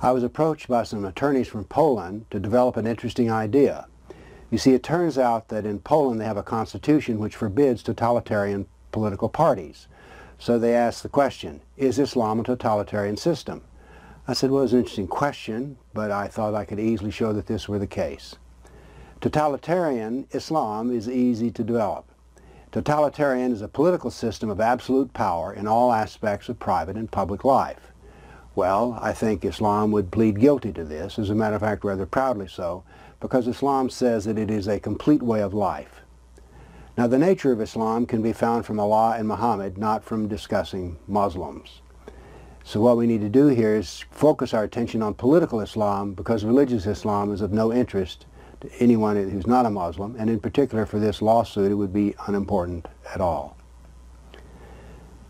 I was approached by some attorneys from Poland to develop an interesting idea. You see, it turns out that in Poland they have a constitution which forbids totalitarian political parties. So they asked the question, is Islam a totalitarian system? I said, well, it's an interesting question, but I thought I could easily show that this were the case. Totalitarian Islam is easy to develop. Totalitarian is a political system of absolute power in all aspects of private and public life. Well, I think Islam would plead guilty to this, as a matter of fact rather proudly so, because Islam says that it is a complete way of life. Now, the nature of Islam can be found from Allah and Muhammad, not from discussing Muslims. So what we need to do here is focus our attention on political Islam, because religious Islam is of no interest to anyone who's not a Muslim, and in particular for this lawsuit it would be unimportant at all.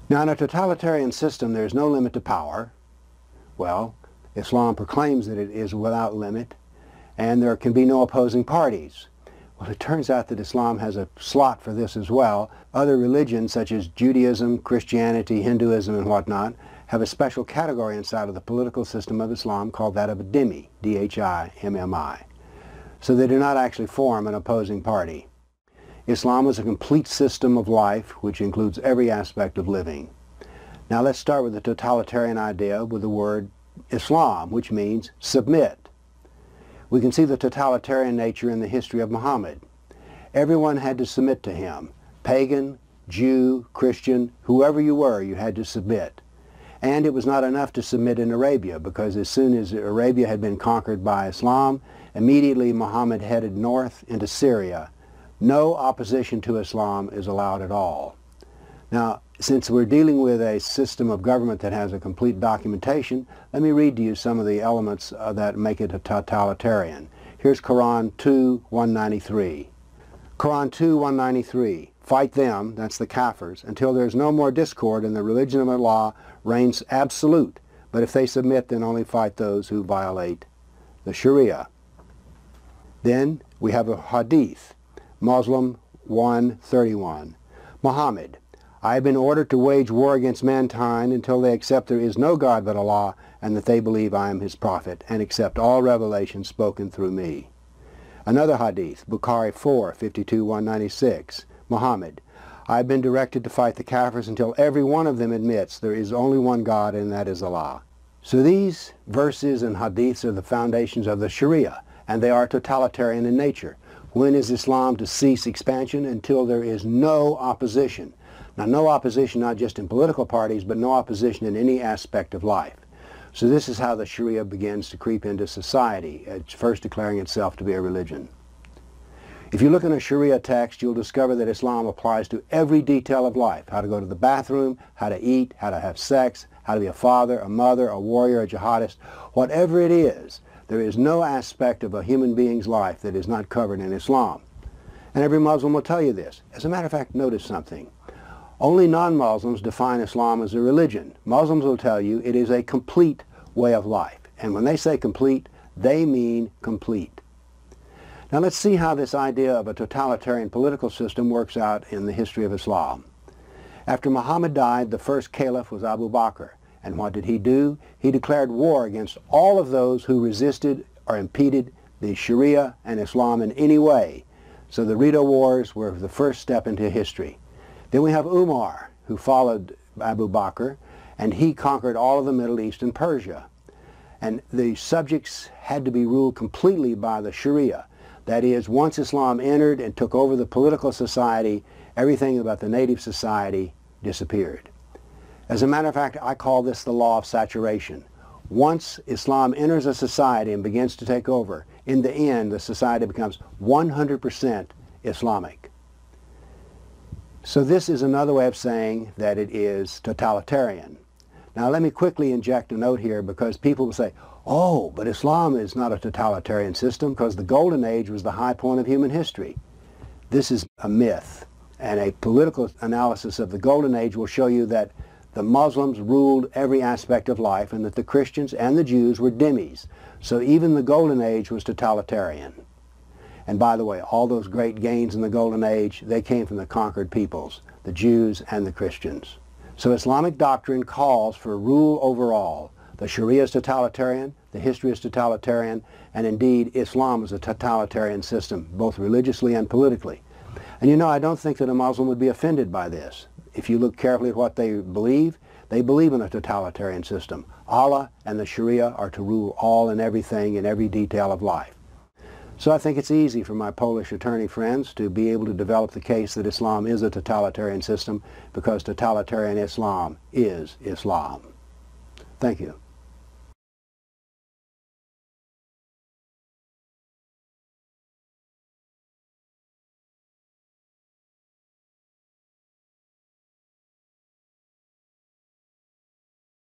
Now, in a totalitarian system there is no limit to power. Well, Islam proclaims that it is without limit, and there can be no opposing parties. Well, it turns out that Islam has a slot for this as well. Other religions such as Judaism, Christianity, Hinduism, and whatnot have a special category inside of the political system of Islam called that of a dhimmi, D-H-I-M-M-I. So they do not actually form an opposing party. Islam is a complete system of life which includes every aspect of living. Now let's start with the totalitarian idea with the word Islam, which means submit. We can see the totalitarian nature in the history of Muhammad. Everyone had to submit to him. Pagan, Jew, Christian, whoever you were, you had to submit. And it was not enough to submit in Arabia, because as soon as Arabia had been conquered by Islam, immediately Muhammad headed north into Syria. No opposition to Islam is allowed at all. Now, since we're dealing with a system of government that has a complete documentation, let me read to you some of the elements that make it a totalitarian. Here's Quran 2:193. Quran 2:193. Fight them, that's the Kafirs, until there is no more discord and the religion of Allah reigns absolute. But if they submit, then only fight those who violate the Sharia. Then we have a hadith, Muslim 1:31. Muhammad, I have been ordered to wage war against mankind until they accept there is no God but Allah, and that they believe I am his prophet, and accept all revelations spoken through me. Another hadith, Bukhari 4:52-196. Muhammad, I have been directed to fight the Kafirs until every one of them admits there is only one God, and that is Allah. So these verses and hadiths are the foundations of the Sharia, and they are totalitarian in nature. When is Islam to cease expansion? Until there is no opposition. Now, no opposition not just in political parties, but no opposition in any aspect of life. So this is how the Sharia begins to creep into society, it's first declaring itself to be a religion. If you look in a Sharia text, you'll discover that Islam applies to every detail of life: how to go to the bathroom, how to eat, how to have sex, how to be a father, a mother, a warrior, a jihadist. Whatever it is, there is no aspect of a human being's life that is not covered in Islam. And every Muslim will tell you this. As a matter of fact, notice something. Only non-Muslims define Islam as a religion. Muslims will tell you it is a complete way of life. And when they say complete, they mean complete. Now let's see how this idea of a totalitarian political system works out in the history of Islam. After Muhammad died, the first caliph was Abu Bakr. And what did he do? He declared war against all of those who resisted or impeded the Sharia and Islam in any way. So the Ridda Wars were the first step into history. Then we have Umar, who followed Abu Bakr, and he conquered all of the Middle East and Persia. And the subjects had to be ruled completely by the Sharia. That is, once Islam entered and took over the political society, everything about the native society disappeared. As a matter of fact, I call this the law of saturation. Once Islam enters a society and begins to take over, in the end, the society becomes 100% Islamic. So this is another way of saying that it is totalitarian. Now let me quickly inject a note here, because people will say, oh, but Islam is not a totalitarian system because the Golden Age was the high point of human history. This is a myth, and a political analysis of the Golden Age will show you that the Muslims ruled every aspect of life and that the Christians and the Jews were dhimmis. So even the Golden Age was totalitarian. And by the way, all those great gains in the Golden Age, they came from the conquered peoples, the Jews and the Christians. So Islamic doctrine calls for rule over all. The Sharia is totalitarian, the history is totalitarian, and indeed Islam is a totalitarian system, both religiously and politically. And you know, I don't think that a Muslim would be offended by this. If you look carefully at what they believe in a totalitarian system. Allah and the Sharia are to rule all and everything in every detail of life. So I think it's easy for my Polish attorney friends to be able to develop the case that Islam is a totalitarian system because totalitarian Islam is Islam. Thank you.